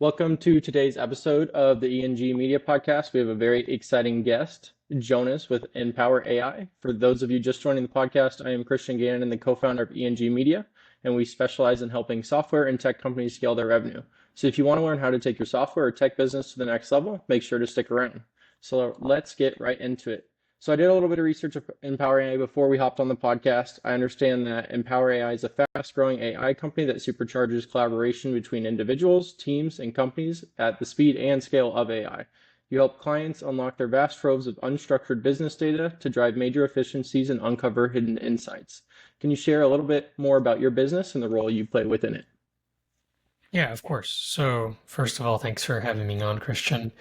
Welcome to today's episode of the E.N.G Media Podcast. We have a very exciting guest, Jonas with Empwr.ai. For those of you just joining the podcast, I am Christian Gannon, the co-founder of E.N.G Media, and we specialize in helping software and tech companies scale their revenue. So if you want to learn how to take your software or tech business to the next level, make sure to stick around. So let's get right into it. So I did a little bit of research of Empwr.ai before we hopped on the podcast. I understand that Empwr.ai is a fast-growing AI company that supercharges collaboration between individuals, teams, and companies at the speed and scale of AI. You help clients unlock their vast troves of unstructured business data to drive major efficiencies and uncover hidden insights. Can you share a little bit more about your business and the role you play within it? Yeah, of course. So, first of all, thanks for having me on, Christian.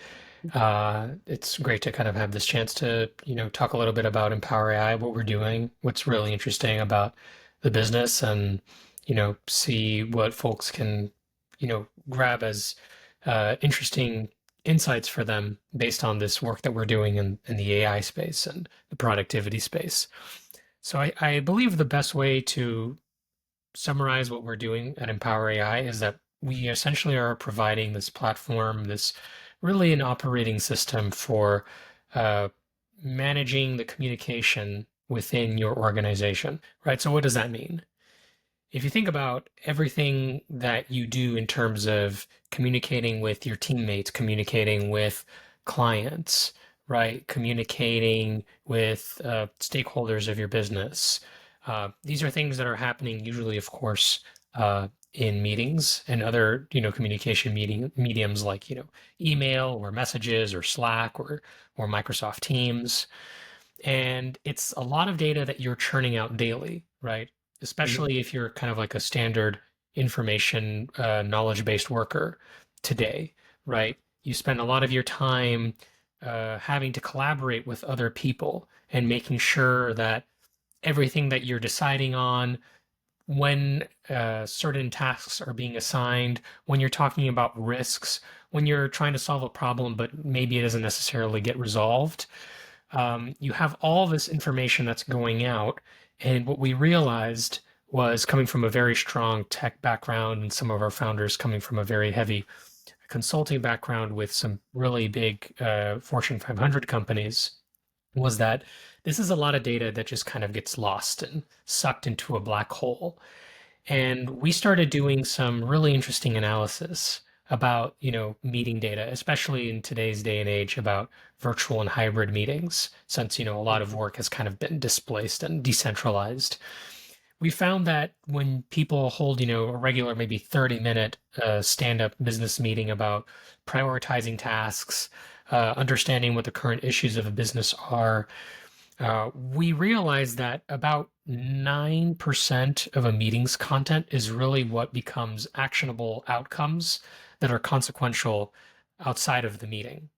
It's great to kind of have this chance to, talk a little bit about Empower AI, what we're doing, what's really interesting about the business, and, see what folks can, grab as interesting insights for them based on this work that we're doing in the AI space and the productivity space. So, I believe the best way to summarize what we're doing at Empower AI is that we essentially are providing this platform, this really an operating system for uh, managing the communication within your organization, right? So what does that mean? If you think about everything that you do in terms of communicating with your teammates, communicating with clients, right? Communicating with stakeholders of your business. These are things that are happening usually, of course, in meetings and other, communication mediums like, email or messages or Slack or Microsoft Teams. And it's a lot of data that you're churning out daily, right? Mhm. Especially if you're kind of like a standard information, knowledge-based worker today, right? You spend a lot of your time having to collaborate with other people and making sure that everything that you're deciding on, when certain tasks are being assigned, when you're talking about risks, when you're trying to solve a problem, but maybe it doesn't necessarily get resolved, you have all this information that's going out. And what we realized was coming from a very strong tech background and some of our founders coming from a very heavy consulting background with some really big Fortune 500 companies was that this is a lot of data that just kind of gets lost and sucked into a black hole. And we started doing some really interesting analysis about, meeting data, especially in today's day and age about virtual and hybrid meetings, since, a lot of work has kind of been displaced and decentralized. We found that when people hold, a regular, maybe 30-minute stand-up business meeting about prioritizing tasks, understanding what the current issues of a business are, we realized that about 9% of a meeting's content is really what becomes actionable outcomes that are consequential outside of the meeting,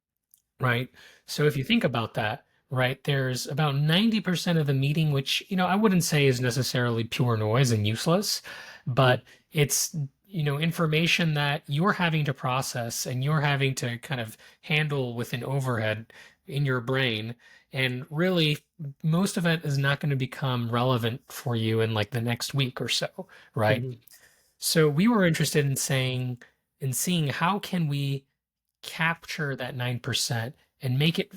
right? So if you think about that, right, there's about 90% of the meeting, which, I wouldn't say is necessarily pure noise and useless, Mhm. but it's, information that you're having to process and you're having to kind of handle with an overhead in your brain. And really, most of it is not going to become relevant for you in like the next week or so, right? Mhm. So we were interested in seeing how can we capture that 9% and make it,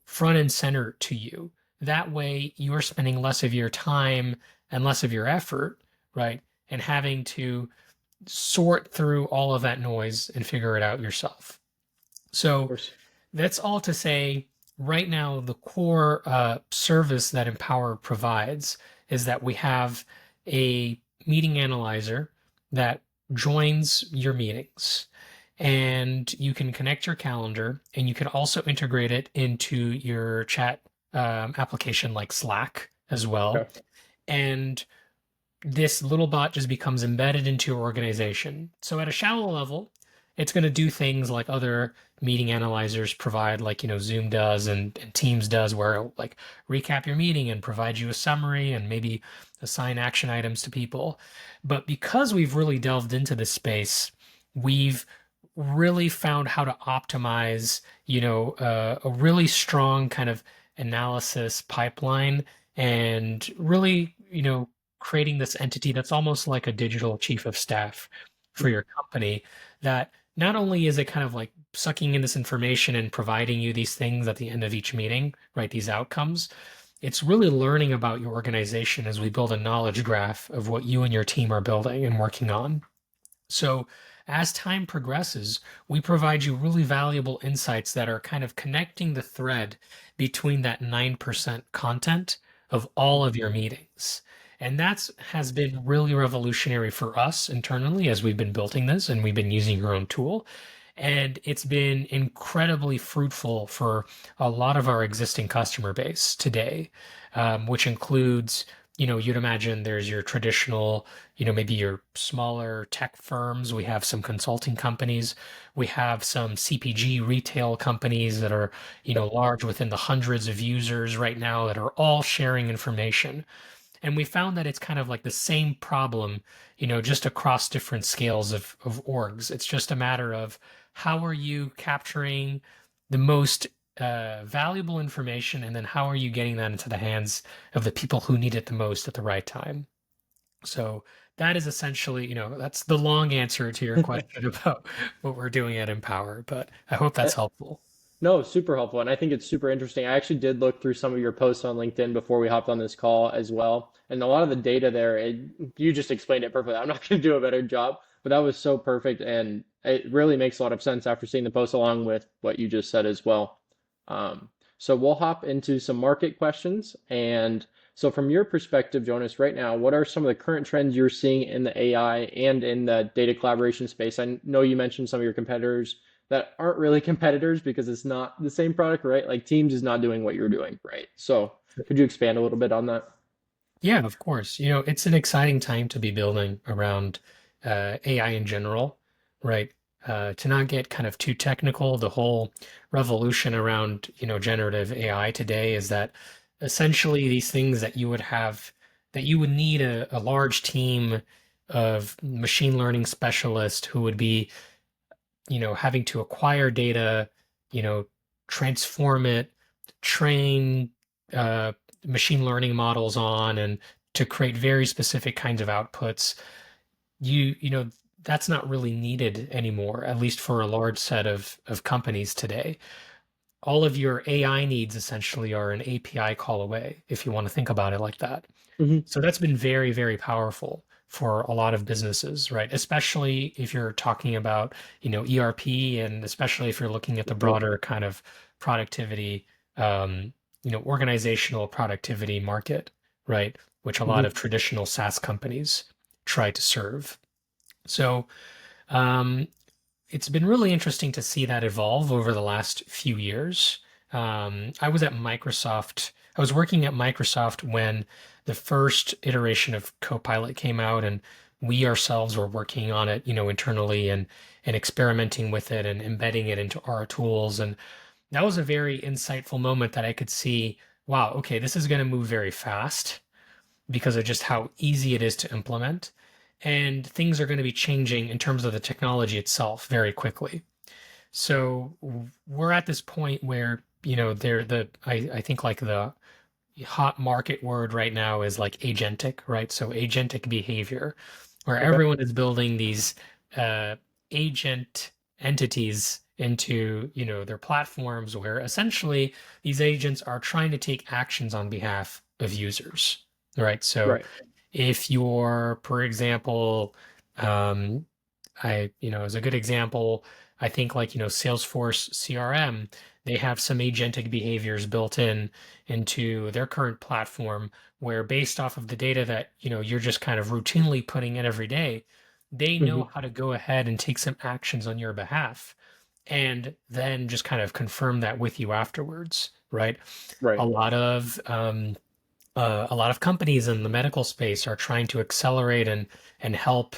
front and center to you. That way you're spending less of your time and less of your effort, right? And having to sort through all of that noise and figure it out yourself. Of So course. that's all to say, right now, the core service that Empower provides is that we have a meeting analyzer that joins your meetings. And you can connect your calendar and you can also integrate it into your chat application like Slack as well. Okay. And this little bot just becomes embedded into your organization. So at a shallow level, it's going to do things like other meeting analyzers provide, like, Zoom does and Teams does, where it'll like recap your meeting and provide you a summary and maybe assign action items to people. But because we've really delved into this space, we've really found how to optimize, a really strong kind of analysis pipeline and really, creating this entity that's almost like a digital chief of staff for Mhm. your company that not only is it kind of like sucking in this information and providing you these things at the end of each meeting, right? These outcomes, it's really learning about your organization as we build a knowledge graph of what you and your team are building and working on. So, as time progresses, we provide you really valuable insights that are kind of connecting the thread between that 9% content of all of your meetings. And that's has been really revolutionary for us internally as we've been building this and we've been using your own tool. And it's been incredibly fruitful for a lot of our existing customer base today, which includes, you'd imagine there's your traditional, maybe your smaller tech firms. We have some consulting companies. We have some CPG retail companies that are, large within the hundreds of users right now that are all sharing information. And we found that it's kind of like the same problem, just across different scales of orgs. It's just a matter of how are you capturing the most valuable information, and then how are you getting that into the hands of the people who need it the most at the right time? So that is essentially, that's the long answer to your question about what we're doing at Empower, but I hope Uh, that's helpful. No, super helpful. And I think it's super interesting. I actually did look through some of your posts on LinkedIn before we hopped on this call as well. And a lot of the data there, you just explained it perfectly. I'm not going to do a better job, but that was so perfect. And it really makes a lot of sense after seeing the post along with what you just said as well. So we'll hop into some market questions. And so from your perspective, Jonas, right now, what are some of the current trends you're seeing in the AI and in the data collaboration space? I know you mentioned some of your competitors that aren't really competitors because it's not the same product, right? Like Teams is not doing what you're doing, right? So could you expand a little bit on that? Yeah, of course. It's an exciting time to be building around AI in general, right? To not get kind of too technical, the whole revolution around, generative AI today is that essentially these things that you would have, that you would need a large team of machine learning specialists who would be, having to acquire data, you know, transform it, train uh, machine learning models on, and to create very specific kinds of outputs. That's not really needed anymore, at least for a large set of companies today. All of your AI needs essentially are an API call away, if you want to think about it like that. Hmm. So that's been very, very powerful for a lot of businesses, right? Especially if you're talking about, ERP, and especially if you're looking at the Yep. broader kind of productivity, um, organizational productivity market, right? Which a lot Hmm. of traditional SaaS companies try to serve. So, um, it's been really interesting to see that evolve over the last few years. I was at Microsoft. I was working at Microsoft when the first iteration of Copilot came out, and we ourselves were working on it, internally, and experimenting with it and embedding it into our tools. And that was a very insightful moment that I could see, wow, okay, this is going to move very fast because of just how easy it is to implement. And things are going to be changing in terms of the technology itself very quickly. So we're at this point where, I think like the hot market word right now is like agentic, right? So agentic behavior, where Okay. everyone is building these uh, agent entities into, their platforms, where essentially these agents are trying to take actions on behalf of users, right? So Right. if you're, for example, um, as a good example, I think like, Salesforce CRM, they have some agentic behaviors built into their current platform, where based off of the data that, you're just kind of routinely putting in every day, they Hmm. know how to go ahead and take some actions on your behalf and then just kind of confirm that with you afterwards, right? A Right. lot of a lot of companies in the medical space are trying to accelerate and help,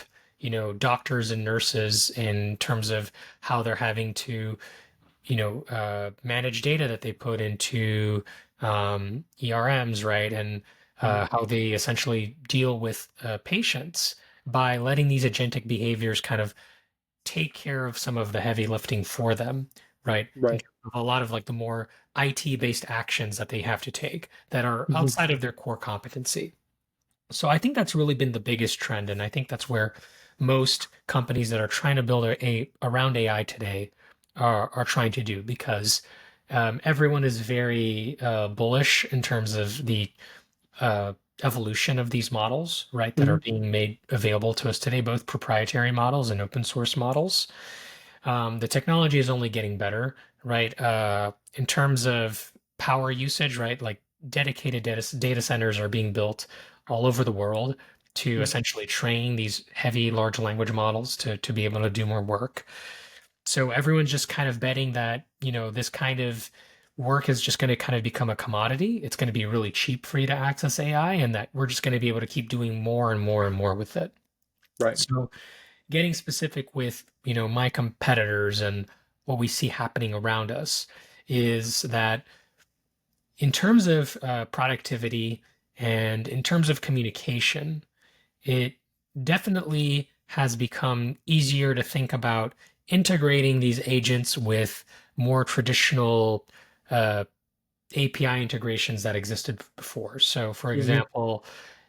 doctors and nurses in terms of how they're having to, manage data that they put into ERMs, right? And Hmm. how they essentially deal with patients by letting these agentic behaviors kind of take care of some of the heavy lifting for them, right? In Right. terms of a lot of like the more IT-based actions that they have to take that are Hmm. outside of their core competency. So I think that's really been the biggest trend, and I think that's where most companies that are trying to build around AI today are trying to do, because everyone is very bullish in terms of the uh, evolution of these models, right, that are Hmm. being made available to us today, both proprietary models and open source models. The technology is only getting better, right? In terms of power usage, right? Like dedicated data centers are being built all over the world to essentially train these heavy large language models to be able to do more work. So everyone's just kind of betting that, this kind of work is just going to kind of become a commodity. It's going to be really cheap for you to access AI, and that we're just going to be able to keep doing more and more and more with it. Right. So getting specific with, my competitors and what we see happening around us is that in terms of productivity and in terms of communication, it definitely has become easier to think about integrating these agents with more traditional uh, API integrations that existed before. So, for Hmm. example,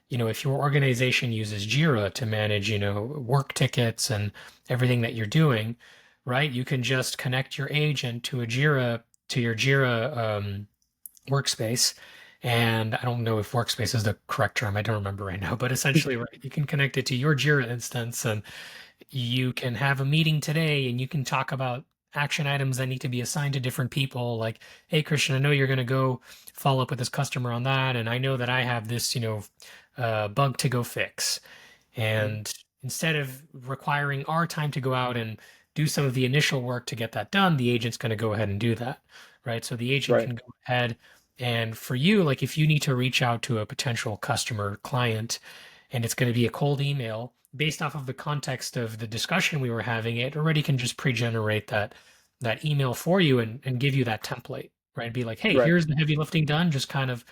if your organization uses Jira to manage, work tickets and everything that you're doing, right? You can just connect your agent to your Jira workspace. And I don't know if workspace is the correct term. I don't remember right now, but essentially, right, you can connect it to your Jira instance, and you can have a meeting today and you can talk about action items that need to be assigned to different people. Like, hey, Christian, I know you're going to go follow up with this customer on that. And I know that I have this, bug to go fix. And instead of requiring our time to go out and do some of the initial work to get that done, the agent's going to go ahead and do that, right? So the agent Right. can go ahead, and for you, like if you need to reach out to a potential customer client and it's going to be a cold email, based off of the context of the discussion we were having, it already can just pre-generate that email for you and give you that template, right? Be like, hey, Right. here's the heavy lifting done. Just kind of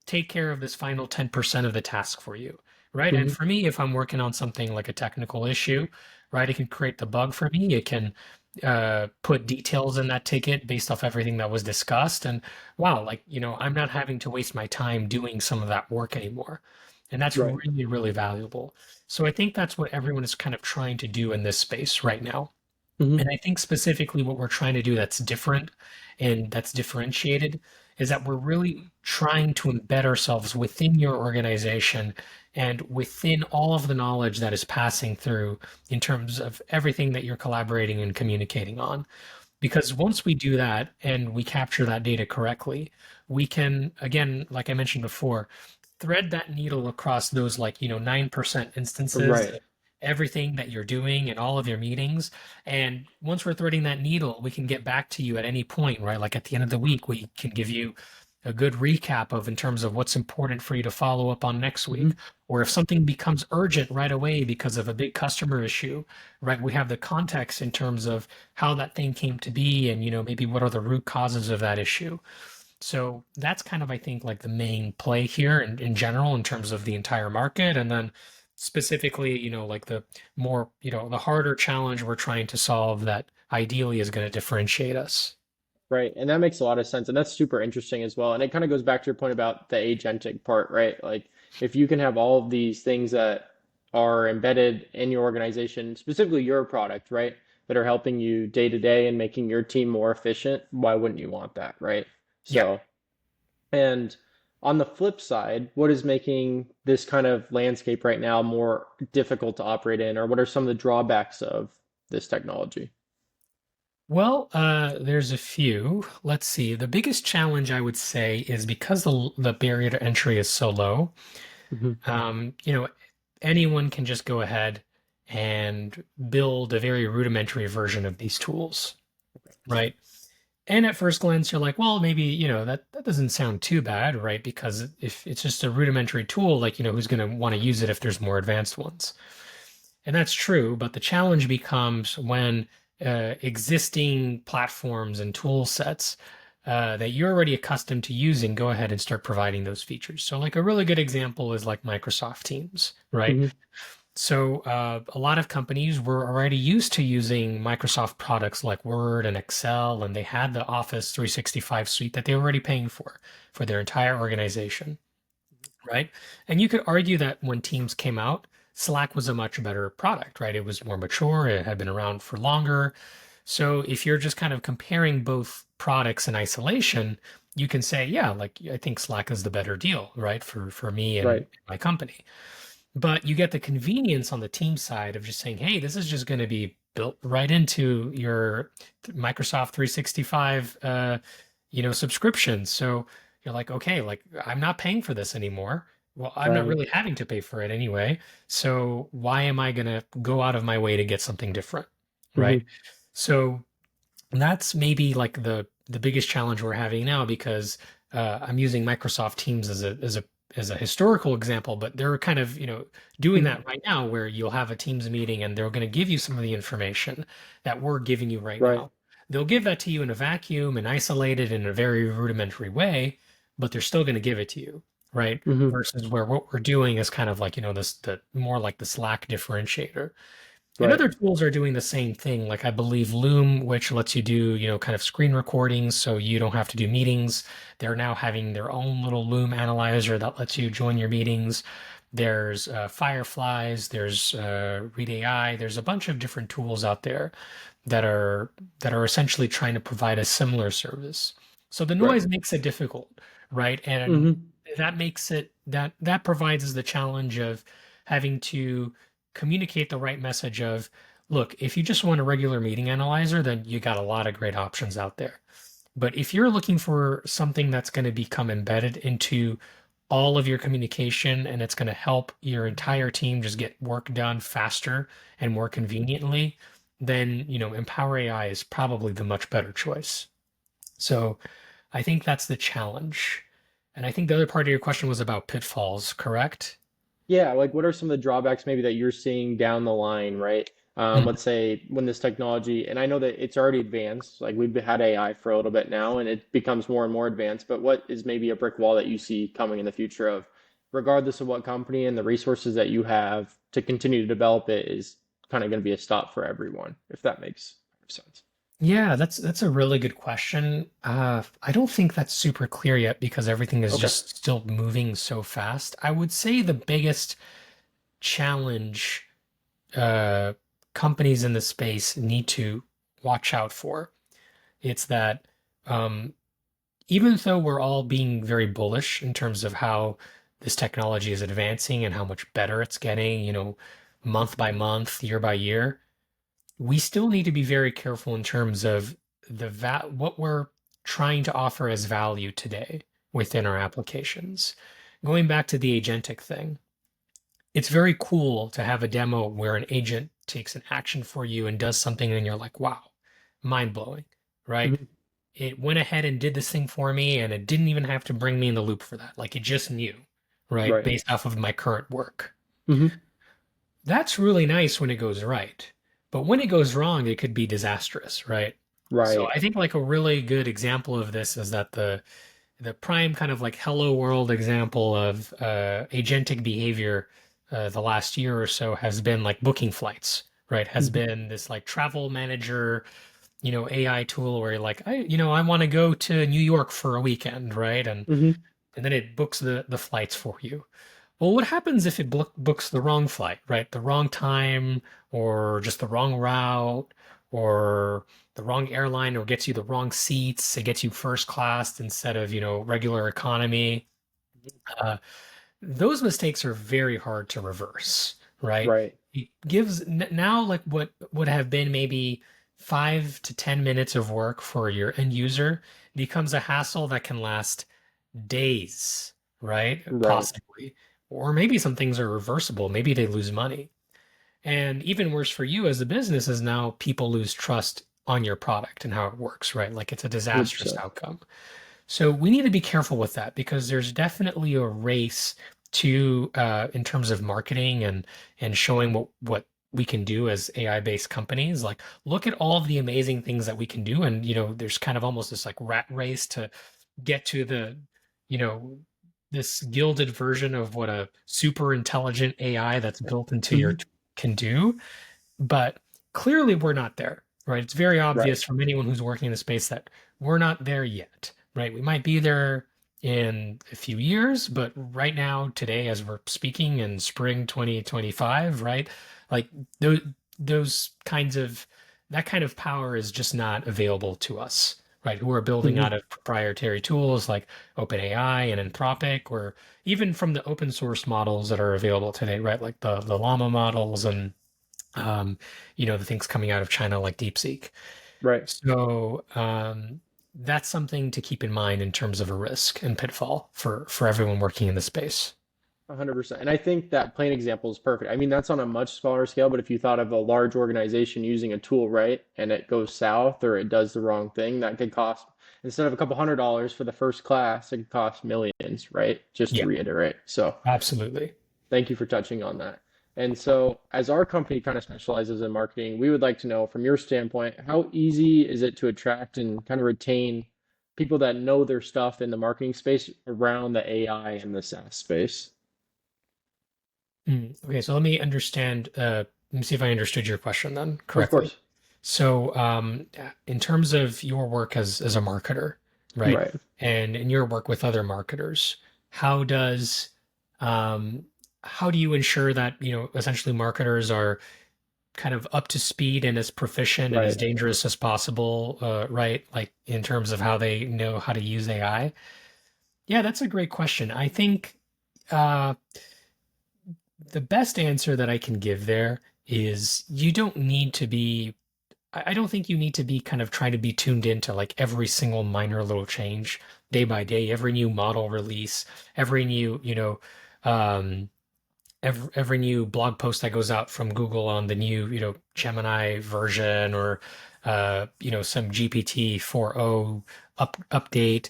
take care of this final 10% of the task for you. Right. And Hmm. for me, if I'm working on something like a technical issue, right, it can create the bug for me. It can put details in that ticket based off everything that was discussed. And wow, like, I'm not having to waste my time doing some of that work anymore. And that's Right. really, really valuable. So I think that's what everyone is kind of trying to do in this space right now. Hmm. And I think specifically what we're trying to do that's different and that's differentiated is that we're really trying to embed ourselves within your organization and within all of the knowledge that is passing through in terms of everything that you're collaborating and communicating on. Because once we do that and we capture that data correctly, we can, again, like I mentioned before, thread that needle across those, like, 9% instances Right. of everything that you're doing in all of your meetings. And once we're threading that needle, we can get back to you at any point, right? Like at the end of the week, we can give you a good recap of in terms of what's important for you to follow up on next week. Hmm. Or if something becomes urgent right away because of a big customer issue, right? We have the context in terms of how that thing came to be and, maybe what are the root causes of that issue. So that's kind of, I think, like the main play here in general in terms of the entire market. And then specifically, like the more, the harder challenge we're trying to solve that ideally is going to differentiate us. Right. And that makes a lot of sense. And that's super interesting as well. And it kind of goes back to your point about the agentic part, right? Like if you can have all of these things that are embedded in your organization, specifically your product, right? That are helping you day to day and making your team more efficient, why wouldn't you want that, right? Yeah. So, and on the flip side, what is making this kind of landscape right now more difficult to operate in, or what are some of the drawbacks of this technology? Well, there's a few. Let's see. The biggest challenge I would say is because the barrier to entry is so low. Hmm. You know, anyone can just go ahead and build a very rudimentary version of these tools, right? And at first glance, you're like, well, maybe, that doesn't sound too bad, right? Because if it's just a rudimentary tool, like, who's going to want to use it if there's more advanced ones? And that's true, but the challenge becomes when existing platforms and tool sets that you're already accustomed to using go ahead and start providing those features. So, like a really good example is like Microsoft Teams, right? Hmm. So, a lot of companies were already used to using Microsoft products like Word and Excel, and they had the Office 365 suite that they were already paying for their entire organization, right? And you could argue that when Teams came out, Slack was a much better product, right? It was more mature, it had been around for longer. So if you're just kind of comparing both products in isolation, you can say, yeah, like I think Slack is the better deal, right? For me and Right. my company. But you get the convenience on the team side of just saying, hey, this is just going to be built right into your Microsoft 365 subscription. So you're like, okay, like I'm not paying for this anymore. Well, I'm not Right. really having to pay for it anyway. So why am I going to go out of my way to get something different? Right. Hmm. So that's maybe like the biggest challenge we're having now because I'm using Microsoft Teams as a historical example, but they're kind of, doing Hmm. that right now where you'll have a Teams meeting and they're going to give you some of the information that we're giving you right Right. now. They'll give that to you in a vacuum and isolated in a very rudimentary way, but they're still going to give it to you, right? Hmm. Versus where what we're doing is kind of like, this the more like the Slack differentiator. And Right. other tools are doing the same thing. Like I believe Loom, which lets you do, kind of screen recordings so you don't have to do meetings. They're now having their own little Loom analyzer that lets you join your meetings. There's Fireflies, there's Read AI, there's a bunch of different tools out there that are essentially trying to provide a similar service. So the Right. noise makes it difficult, right? And Hmm. that makes it that provides us the challenge of having to communicate the right message of, look, if you just want a regular meeting analyzer, then you got a lot of great options out there. But if you're looking for something that's going to become embedded into all of your communication and it's going to help your entire team just get work done faster and more conveniently, then, Empower AI is probably the much better choice. So I think that's the challenge. And I think the other part of your question was about pitfalls, correct? Yeah, like what are some of the drawbacks maybe that you're seeing down the line, right? Mm. Let's say when this technology, and I know that it's already advanced, like we've had AI for a little bit now, and it becomes more and more advanced, but what is maybe a brick wall that you see coming in the future of, regardless of what company and the resources that you have to continue to develop it is kind of going to be a stop for everyone, if that makes sense. Yeah, that's a really good question. I don't think that's super clear yet because everything is Okay. just still moving so fast. I would say the biggest challenge uh, companies in the space need to watch out for. It's that um, even though we're all being very bullish in terms of how this technology is advancing and how much better it's getting, month by month, year by year, we still need to be very careful in terms of what we're trying to offer as value today within our applications. Going back to the agentic thing, it's very cool to have a demo where an agent takes an action for you and does something and you're like, wow, mind blowing, right? Hmm. It went ahead and did this thing for me and it didn't even have to bring me in the loop for that. Like it just knew, right? Right. Based off of my current work. Hmm. That's really nice when it goes right. But when it goes wrong, it could be disastrous, right? So Right. I think like a really good example of this is that the prime kind of like hello world example of agentic behavior the last year or so has been like booking flights, right? Has Hmm. been this like travel manager, AI tool where you're like, I want to go to New York for a weekend, right? Hmm. And then it books the flights for you. Well, what happens if it books the wrong flight, right? The wrong time, or just the wrong route, or the wrong airline, or gets you the wrong seats? It gets you first class instead of, regular economy. Uh, those mistakes are very hard to reverse, right? Right. It gives now like what would have been maybe 5 to 10 minutes of work for your end user becomes a hassle that can last days, right? Right. Possibly. Or maybe some things are reversible. Maybe they lose money. And even worse for you as a business is now people lose trust on your product and how it works, right? Like it's a disastrous 100%. outcome. So we need to be careful with that because there's definitely a race to in terms of marketing and showing what we can do as AI-based companies. Like look at all of the amazing things that we can do. And there's kind of almost this like rat race to get to you know, this gilded version of what a super intelligent AI that's built into your Hmm. can do. But clearly we're not there, right? It's very Right. obvious from anyone who's working in the space that we're not there yet, right? We might be there in a few years, but right now, today, as we're speaking in spring 2025, right? Like those those kinds of that kind of power is just not available to us, right? Who are building Hmm. out of proprietary tools like OpenAI and Anthropic, or even from the open source models that are available today, right? Like the Llama models and the things coming out of China like DeepSeek. Right. So that's something to keep in mind in terms of a risk and pitfall for everyone working in the space. 100%. And I think that plain example is perfect. I mean, that's on a much smaller scale, but if you thought of a large organization using a tool, right, and it goes south or it does the wrong thing, that could cost, instead of a couple $100 for the first class, it could cost millions, right? Just to Yeah, reiterate. So absolutely. thank you for touching on that. And so, as our company kind of specializes in marketing, we would like to know from your standpoint, how easy is it to attract and kind of retain people that know their stuff in the marketing space around the AI and the SaaS space? Okay, so let me see if I understood your question then Of correctly. course. So, in terms of your work as a marketer, right, Right. and in your work with other marketers, how does um, how do you ensure that, essentially marketers are kind of up to speed and as proficient and as Right. dangerous as possible, right? Like in terms of how they know how to use AI? Yeah, that's a great question. I think uh, the best answer that I can give there is you don't need to be, I don't think you need to be kind of trying to be tuned into like every single minor little change day by day, every new model release, every new, um, every new blog post that goes out from Google on the new, Gemini version, or some GPT 4.0 update.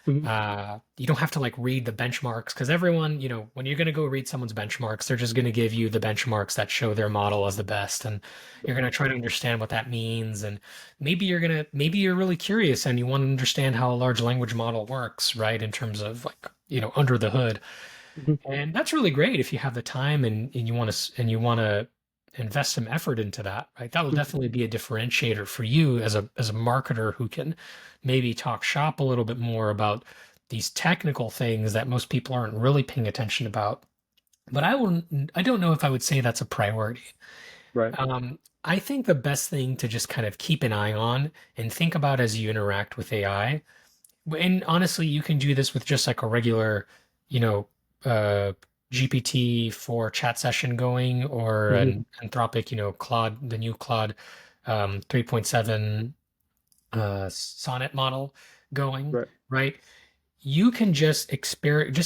Mhm. You don't have to like read the benchmarks, because everyone, when you're going to go read someone's benchmarks, they're just going to give you the benchmarks that show their model as the best, and you're going to try to understand what that means. And maybe you're really curious and you want to understand how a large language model works, right? In terms of like, under the hood. Mhm. And that's really great if you have the time and you want to invest some effort into that, right? That will Mhm. definitely be a differentiator for you as a marketer who can maybe talk shop a little bit more about these technical things that most people aren't really paying attention about. But I don't know if I would say that's a priority. Right. I think the best thing to just kind of keep an eye on and think about as you interact with AI, and honestly, you can do this with just like a regular, you know, uh, GPT for chat session going, or Mhm. an Anthropic, the new Claude 3.7 Sonnet model going, Right. right? You can just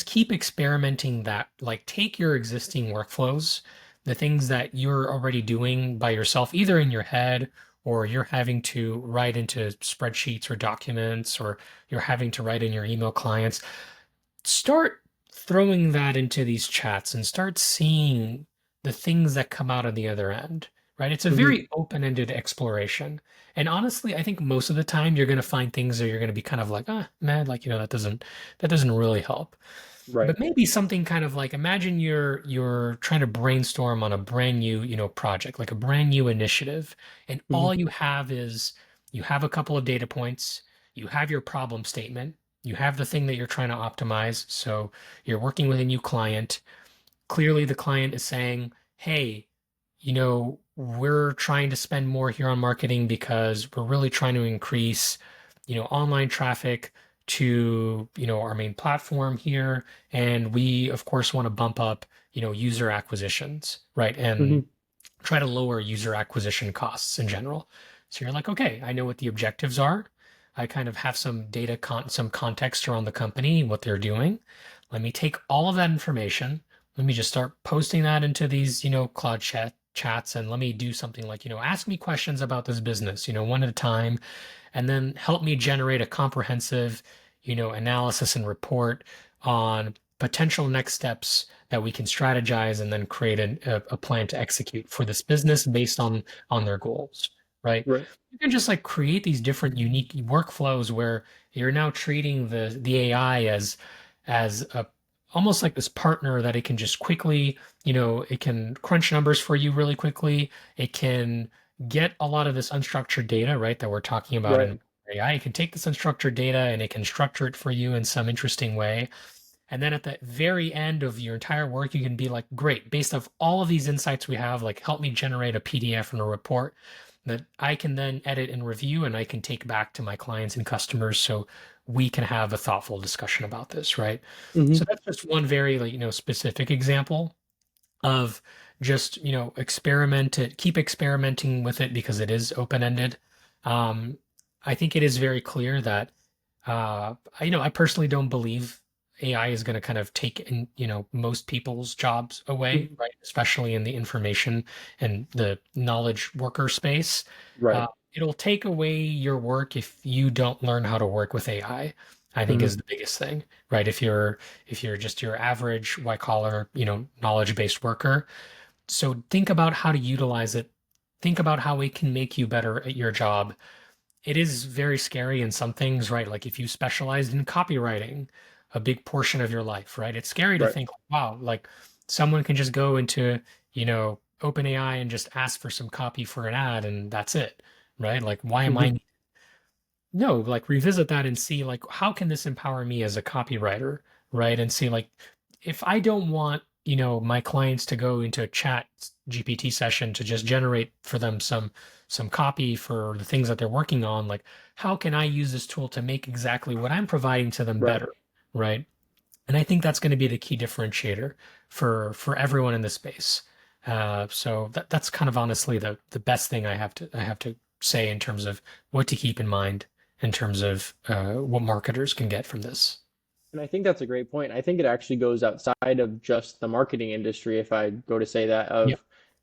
keep experimenting that. Like take your existing workflows, the things that you're already doing by yourself, either in your head or you're having to write into spreadsheets or documents, or you're having to write in your email clients. Start throwing that into these chats and start seeing the things that come out on the other end, right? It's a Mhm. very open-ended exploration. And honestly, I think most of the time you're going to find things that you're going to be kind of like, man, like, that doesn't really help. Right. But maybe something kind of like, imagine you're trying to brainstorm on a brand new, project, like a brand new initiative, and Mhm. all you have is you have a couple of data points, you have your problem statement, you have the thing that you're trying to optimize. So you're working with a new client. Clearly, the client is saying, "Hey, we're trying to spend more here on marketing because we're really trying to increase, online traffic to, our main platform here. And we, of course, want to bump up, user acquisitions, right? And Mhm. try to lower user acquisition costs in general." So you're like, okay, I know what the objectives are. I kind of have some some context around the company, what they're doing. Let me take all of that information. Let me just start posting that into these, cloud chats, and let me do something like, ask me questions about this business, one at a time, and then help me generate a comprehensive, analysis and report on potential next steps that we can strategize and then create a plan to execute for this business based on their goals, right? Right. You can just like create these different unique workflows where you're now treating the AI as a almost like this partner that it can just quickly, it can crunch numbers for you really quickly. It can get a lot of this unstructured data, right, that we're talking about Right. in AI. It can take this unstructured data and it can structure it for you in some interesting way. And then at the very end of your entire work, you can be like, great, based off all of these insights we have, like help me generate a PDF and a report that I can then edit and review and I can take back to my clients and customers so we can have a thoughtful discussion about this, right? So Hmm. that's just one very like, specific example of just, keep experimenting with it because it is open-ended. Um, I think it is very clear that I personally don't believe AI is going to kind of take in, most people's jobs away, Hmm. right? Especially in the information and the knowledge worker space. Right. It'll take away your work if you don't learn how to work with AI. I think is Hmm. the biggest thing, right? If you're just your average white collar, knowledge-based worker, so think about how to utilize it. Think about how it can make you better at your job. It is very scary in some things, right? Like if you specialized in copywriting a big portion of your life, right? It's scary to Right. think, wow, like someone can just go into, OpenAI and just ask for some copy for an ad and that's it, right? Like, why am Hmm. I no, like revisit that and see like how can this empower me as a copywriter, right? And see like if I don't want, my clients to go into a chat GPT session to just generate for them some copy for the things that they're working on, like how can I use this tool to make exactly what I'm providing to them Right. better, right? And I think that's going to be the key differentiator for everyone in the space. So that's kind of honestly the best thing I have to say in terms of what to keep in mind in terms of what marketers can get from this. And I think that's a great point. I think it actually goes outside of just the marketing industry, if I go to say that, Yeah, of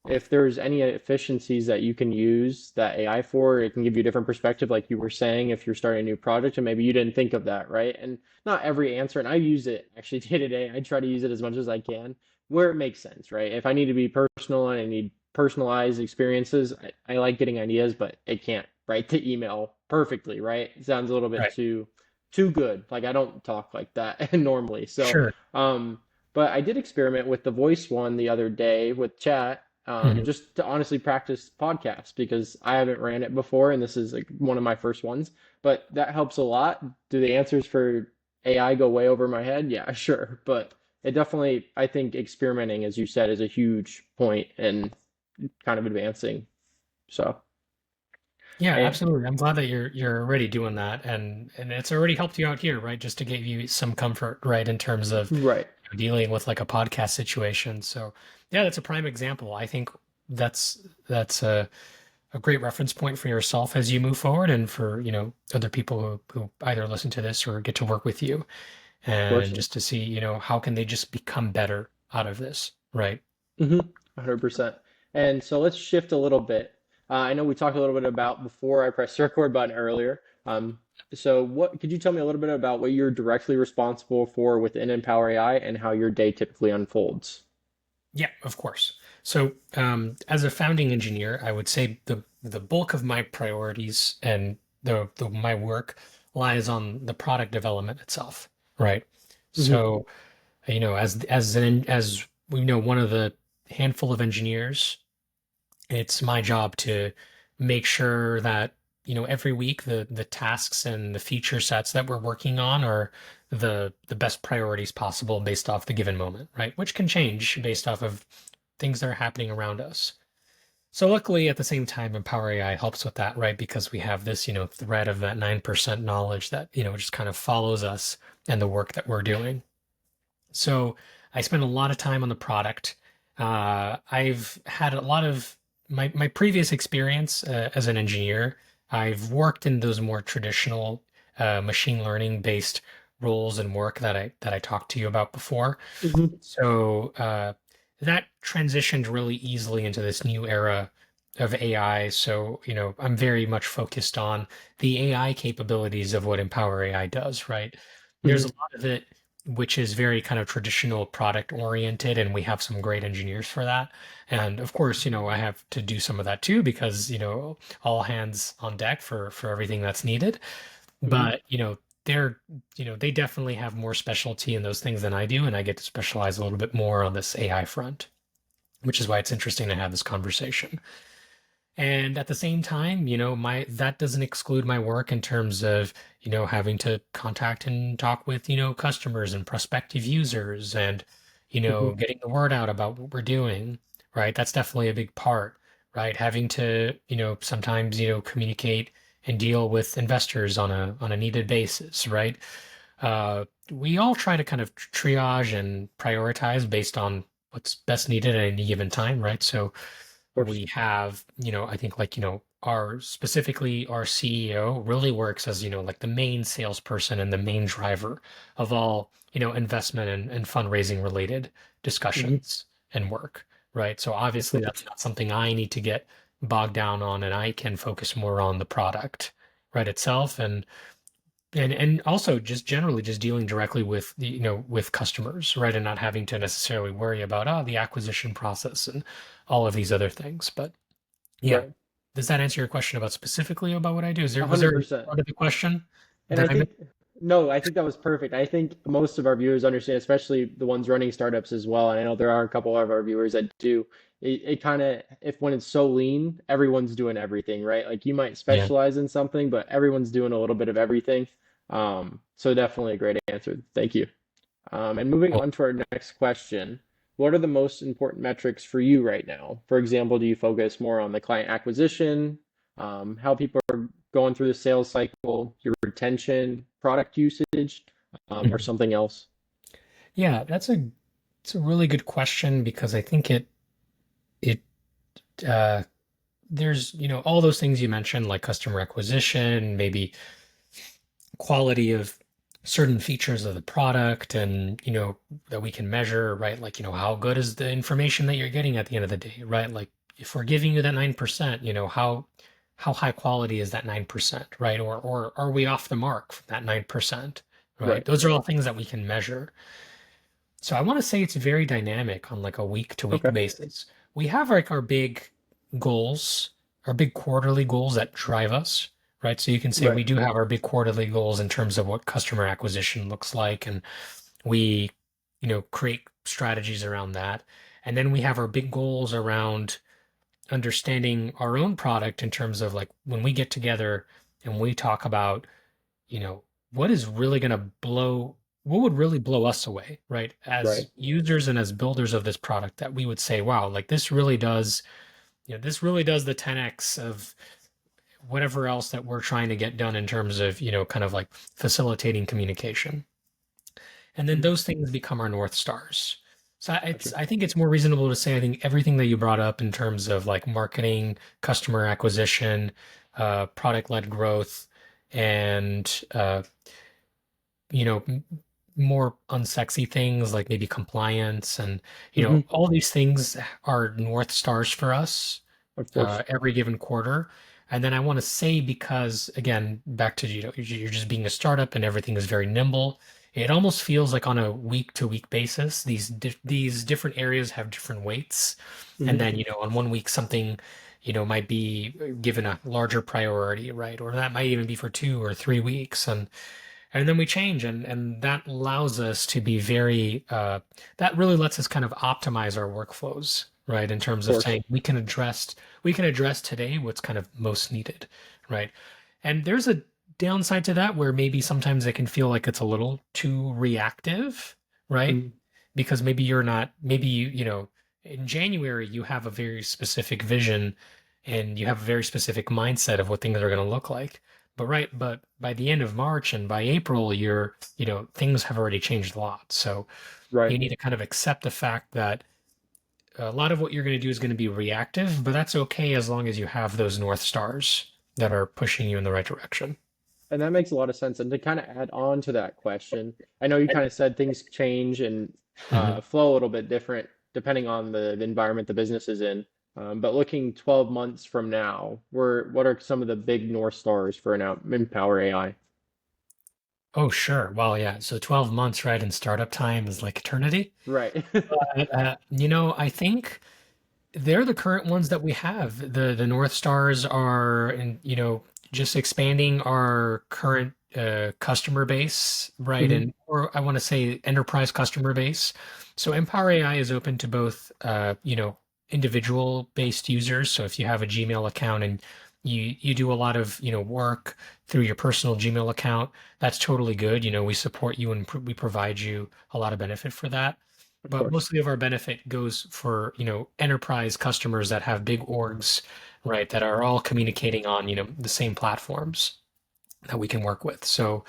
if there's any efficiencies that you can use that AI for, it can give you a different perspective, like you were saying, if you're starting a new project and maybe you didn't think of that, right? And not every answer, and I use it actually day to day. I try to use it as much as I can where it makes sense, right? If I need to be personal and I need personalized experiences, I like getting ideas, but it can't write the email perfectly, right? It sounds a little bit right. too good. Like I don't talk like that normally. So, Sure. um, but I did experiment with the voice one the other day with chat, Mhm. just to honestly practice podcasts because I haven't ran it before and this is like one of my first ones. But that helps a lot. Do the answers for AI go way over my head? Yeah, sure. But it definitely, I think experimenting, as you said, is a huge point in kind of advancing. So, Yeah, and absolutely. I'm glad that you're already doing that, and it's already helped you out here, right? Just to give you some comfort, right, in terms of right. dealing with like a podcast situation. So, yeah, that's a prime example. I think that's a great reference point for yourself as you move forward, and for other people who either listen to this or get to work with you, Of course. and just to see how can they just become better out of this, right? Mm-hmm. 100%. And so let's shift a little bit. I know we talked a little bit about before I pressed the record button earlier. So what could you tell me a little bit about what you're directly responsible for within Empower AI and how your day typically unfolds? Yeah, of course. So, as a founding engineer, I would say the bulk of my priorities and the my work lies on the product development itself, right? Hmm. So, as we know, one of the handful of engineers, it's my job to make sure that, every week the tasks and the feature sets that we're working on are the best priorities possible based off the given moment, right? Which can change based off of things that are happening around us. So luckily at the same time, Empower AI helps with that, right? Because we have this, thread of that 9% knowledge that, just kind of follows us and the work that we're doing. So I spend a lot of time on the product. I've had a lot of my previous experience as an engineer. I've worked in those more traditional machine learning based roles and work that I talked to you about before. Hmm. So that transitioned really easily into this new era of AI. So, I'm very much focused on the AI capabilities of what Empower AI does, right? There's a Hmm. lot of it which is very kind of traditional product oriented, and we have some great engineers for that. And of course, I have to do some of that too because, all hands on deck for everything that's needed. Hmm. But, they're, they definitely have more specialty in those things than I do, and I get to specialize a little bit more on this AI front, which is why it's interesting to have this conversation. And at the same time, my that doesn't exclude my work in terms of, having to contact and talk with, customers and prospective users and, Hmm. getting the word out about what we're doing, right? That's definitely a big part, right? Having to, sometimes, communicate and deal with investors on a needed basis, right? We all try to kind of triage and prioritize based on what's best needed at any given time, right? So Of course. we have, I think like, specifically our CEO really works as, like the main salesperson and the main driver of all, investment and fundraising related Hmm. discussions and work, right? So obviously that's Perfect. not something I need to get bogged down on, and I can focus more on the product, right, itself. And also just generally just dealing directly with the, with customers, right? And not having to necessarily worry about the acquisition process and all of these other things. But yeah. Right. Does that answer your question about specifically about what I do? Was there a 100%. part of the question And I that I missed? think, no, I think that was perfect. I think most of our viewers understand, especially the ones running startups as well. And I know there are a couple of our viewers that do. It kind of, if when it's so lean, everyone's doing everything, right? Like you might Yeah. specialize in something, but everyone's doing a little bit of everything. So definitely a great answer. Thank you. And moving Cool. on to our next question, what are the most important metrics for you right now? For example, do you focus more on the client acquisition, how people are going through the sales cycle, your retention, product usage, or Mhm. something else? Yeah, it's a really good question because I think it uh there's, all those things you mentioned, like customer acquisition, maybe quality of certain features of the product and, that we can measure, right? Like, how good is the information that you're getting at the end of the day, right? Like if we're giving you that 9%, how high quality is that 9%, right? Or are we off the mark from that 9%, right? Right. Those are all things that we can measure. So I want to say it's very dynamic on like a week to week Okay. basis. We have like our big goals, our big quarterly goals that drive us, right? So you can say Right. we do have our big quarterly goals in terms of what customer acquisition looks like, and we, create strategies around that. And then we have our big goals around understanding our own product in terms of like when we get together and we talk about, you know, what is really going to what would really blow us away, right? Right. As users and as builders of this product, that we would say, wow, like this really does the 10x of whatever else that we're trying to get done in terms of, kind of like facilitating communication. And then Mhm. those things become our North Stars. So Gotcha. I think it's more reasonable to say, I think everything that you brought up in terms of like marketing, customer acquisition, product-led growth, and more unsexy things like maybe compliance and Hmm. all these things are North Stars for us Of course. every given quarter. And then I want to say, because again, back to, you're just being a startup and everything is very nimble. It almost feels like on a week to week basis, these different areas have different weights. And Hmm. then, on one week, something, might be given a larger priority, right? Or that might even be for 2 or 3 weeks. And then we change, and that allows us to be very, that really lets us kind of optimize our workflows, right? In Of terms of course. saying we can address today what's kind of most needed, right? And there's a downside to that where maybe sometimes it can feel like it's a little too reactive, right? Mhm. Because maybe you're not, maybe in January you have a very specific vision and you have a very specific mindset of what things are going to look like. But by the end of March and by April, things have already changed a lot. So Right. you need to kind of accept the fact that a lot of what you're going to do is going to be reactive, but that's okay as long as you have those North Stars that are pushing you in the right direction. And that makes a lot of sense. And to kind of add on to that question, I know you kind of said things change and Mhm. flow a little bit different depending on the environment the business is in. But looking 12 months from now, what are some of the big North Stars for an Empower AI? Oh, sure. Well, yeah. So 12 months, right, in startup time is like eternity. Right. But, I think they're the current ones that we have. The North Stars are, just expanding our current customer base, right? Hmm. And or I want to say enterprise customer base. So Empower AI is open to both, individual based users. So if you have a Gmail account and you do a lot of, work through your personal Gmail account, that's totally good. We support you and we provide you a lot of benefit for that. Of But course. mostly of our benefit goes for, enterprise customers that have big orgs, right, that are all communicating on, the same platforms that we can work with. So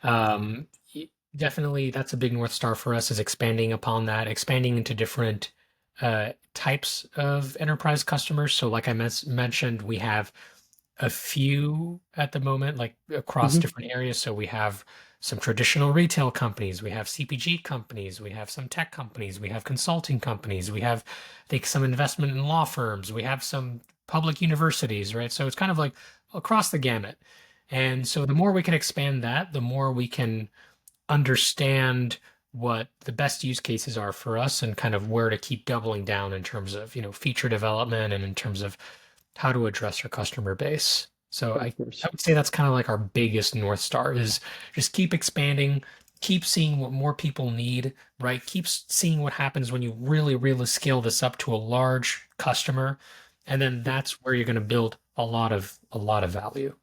um, definitely that's a big North Star for us is expanding upon that, expanding into different types of enterprise customers. So like I mentioned, we have a few at the moment, like across Hmm. different areas. So we have some traditional retail companies, we have CPG companies, we have some tech companies, we have consulting companies, we have, I think, some investment in law firms, we have some public universities, right? So it's kind of like across the gamut. And so the more we can expand that, the more we can understand what the best use cases are for us and kind of where to keep doubling down in terms of, feature development and in terms of how to address our customer base. So I, Of I course. would say that's kind of like our biggest North Star is just keep expanding, keep seeing what more people need, right? Keep seeing what happens when you really scale this up to a large customer. And then that's where you're going to build a lot of value.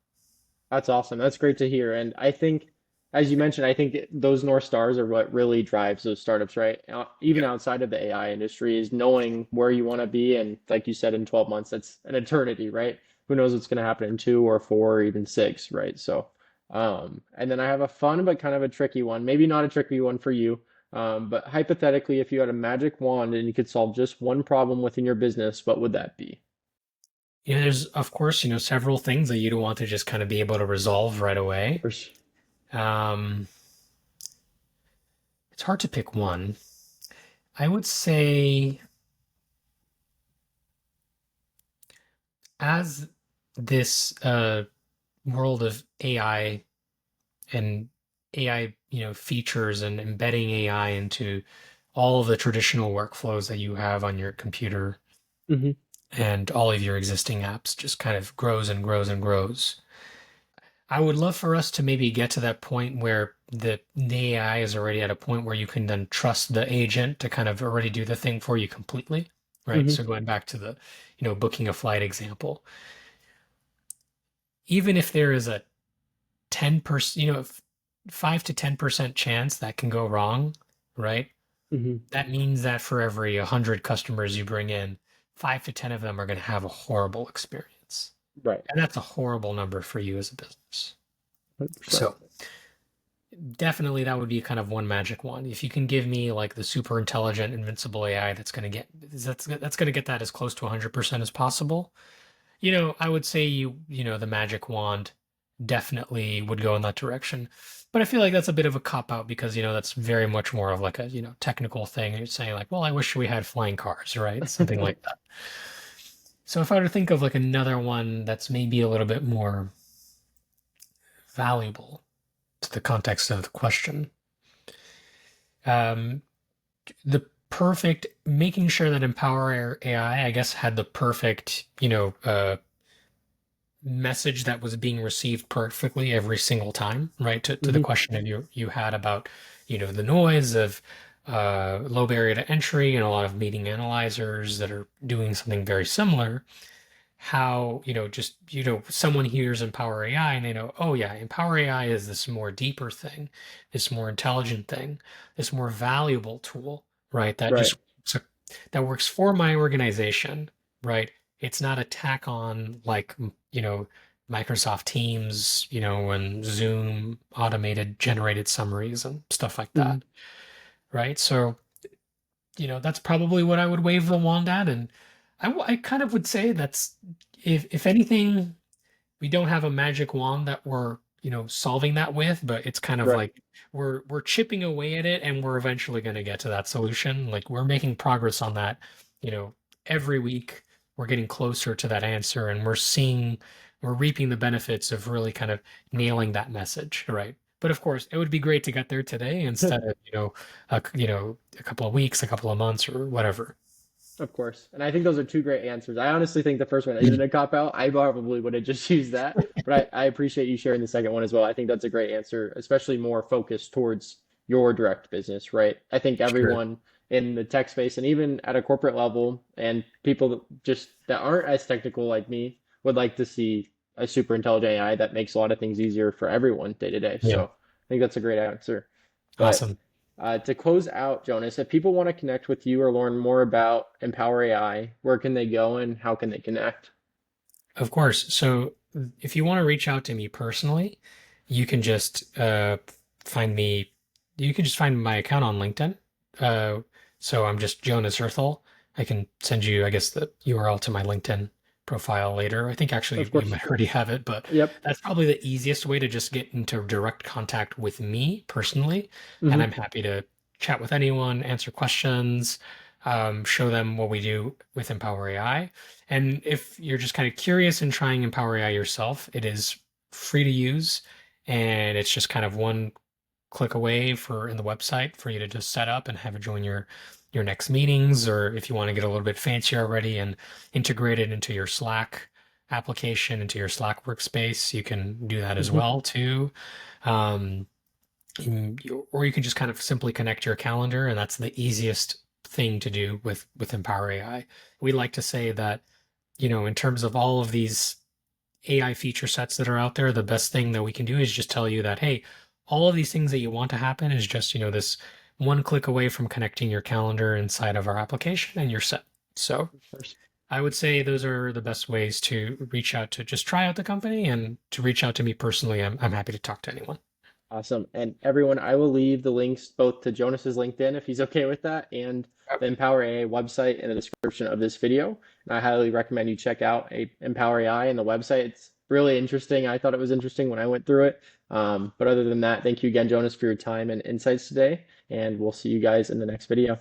That's awesome. That's great to hear. And I think, as you mentioned, I think those North Stars are what really drives those startups, right? Even Yep. outside of the AI industry, is knowing where you want to be. And like you said, in 12 months, that's an eternity, right? Who knows what's going to happen in 2 or 4 or even 6, right? So, and then I have a fun but kind of a tricky one. Maybe not a tricky one for you, but hypothetically, if you had a magic wand and you could solve just one problem within your business, what would that be? There's, of course, several things that you don't want to just kind of be able to resolve right away. Or, Um, it's hard to pick one. I would say as this world of AI and AI, features and embedding AI into all of the traditional workflows that you have on your computer Mhm. and all of your existing apps just kind of grows and grows and grows. I would love for us to maybe get to that point where the AI is already at a point where you can then trust the agent to kind of already do the thing for you completely, right? Mhm. So going back to the, booking a flight example, even if there is a 10%, 5 to 10% chance that can go wrong, right? Mhm. That means that for every 100 customers you bring in, 5 to 10 of them are going to have a horrible experience. Right. And that's a horrible number for you as a business. 100%. So definitely that would be kind of one magic one. If you can give me like the super intelligent invincible AI that's going to get that as close to 100% as possible, I would say the magic wand definitely would go in that direction. But I feel like that's a bit of a cop out because, that's very much more of like a, technical thing. You're saying like, well, I wish we had flying cars, right? Something like that. So if I were to think of like another one that's maybe a little bit more valuable to the context of the question, um, the perfect making sure that Empower AI, I guess, had the perfect, message that was being received perfectly every single time, right? To the Mhm. question that you had about, the noise of low barrier to entry and a lot of meeting analyzers that are doing something very similar. How, just, someone hears Empower AI and they know, oh yeah, Empower AI is this more deeper thing, this more intelligent thing, this more valuable tool, right? That Right. just that works for my organization, right? It's not a tack on like, Microsoft Teams, and Zoom automated generated summaries and stuff like Mhm. that, right? So, that's probably what I would wave the wand at. And I kind of would say that's, if anything, we don't have a magic wand that we're, solving that with, but it's kind of Right. like we're chipping away at it and we're eventually going to get to that solution. Like we're making progress on that, you know, every week we're getting closer to that answer and we're reaping the benefits of really kind of nailing that message, right? But of course, it would be great to get there today instead of, a couple of weeks, a couple of months or whatever. Of course. And I think those are two great answers. I honestly think the first one isn't a cop out. I probably would have just used that, but I appreciate you sharing the second one as well. I think that's a great answer, especially more focused towards your direct business, right? I think Sure. everyone in the tech space and even at a corporate level, and people that aren't as technical like me would like to see a super intelligent AI that makes a lot of things easier for everyone day to day. Yeah. So I think that's a great answer. But Awesome. to close out, Jonas, if people want to connect with you or learn more about Empower AI, where can they go and how can they connect? Of course. So if you want to reach out to me personally, you can just find me. You can just find my account on LinkedIn. Uh, so I'm just Jonas Erthal. I can send you, I guess, the URL to my LinkedIn profile later. I think actually Of you course. might already have it, but Yep. that's probably the easiest way to just get into direct contact with me personally. And I'm Hmm. happy to chat with anyone, answer questions, show them what we do with Empower AI. And if you're just kind of curious and trying Empower AI yourself, it is free to use, and it's just kind of one click away for in the website for you to just set up and have it join your next meetings, or if you want to get a little bit fancier already and integrate it into your Slack application, into your Slack workspace, you can do that as Hmm. well too. Um, or you can just kind of simply connect your calendar, and that's the easiest thing to do with Empower AI. We like to say that, in terms of all of these AI feature sets that are out there, the best thing that we can do is just tell you that, hey, all of these things that you want to happen is just, this one click away from connecting your calendar inside of our application and you're set. So I would say those are the best ways to reach out to just try out the company, and to reach out to me personally. I'm happy to talk to anyone. Awesome. And everyone, I will leave the links both to Jonas's LinkedIn if he's okay with that and the Empower AI website in the description of this video. And I highly recommend you check out Empower AI and the website. It's really interesting. I thought it was interesting when I went through it. But other than that, thank you again, Jonas, for your time and insights today. And we'll see you guys in the next video.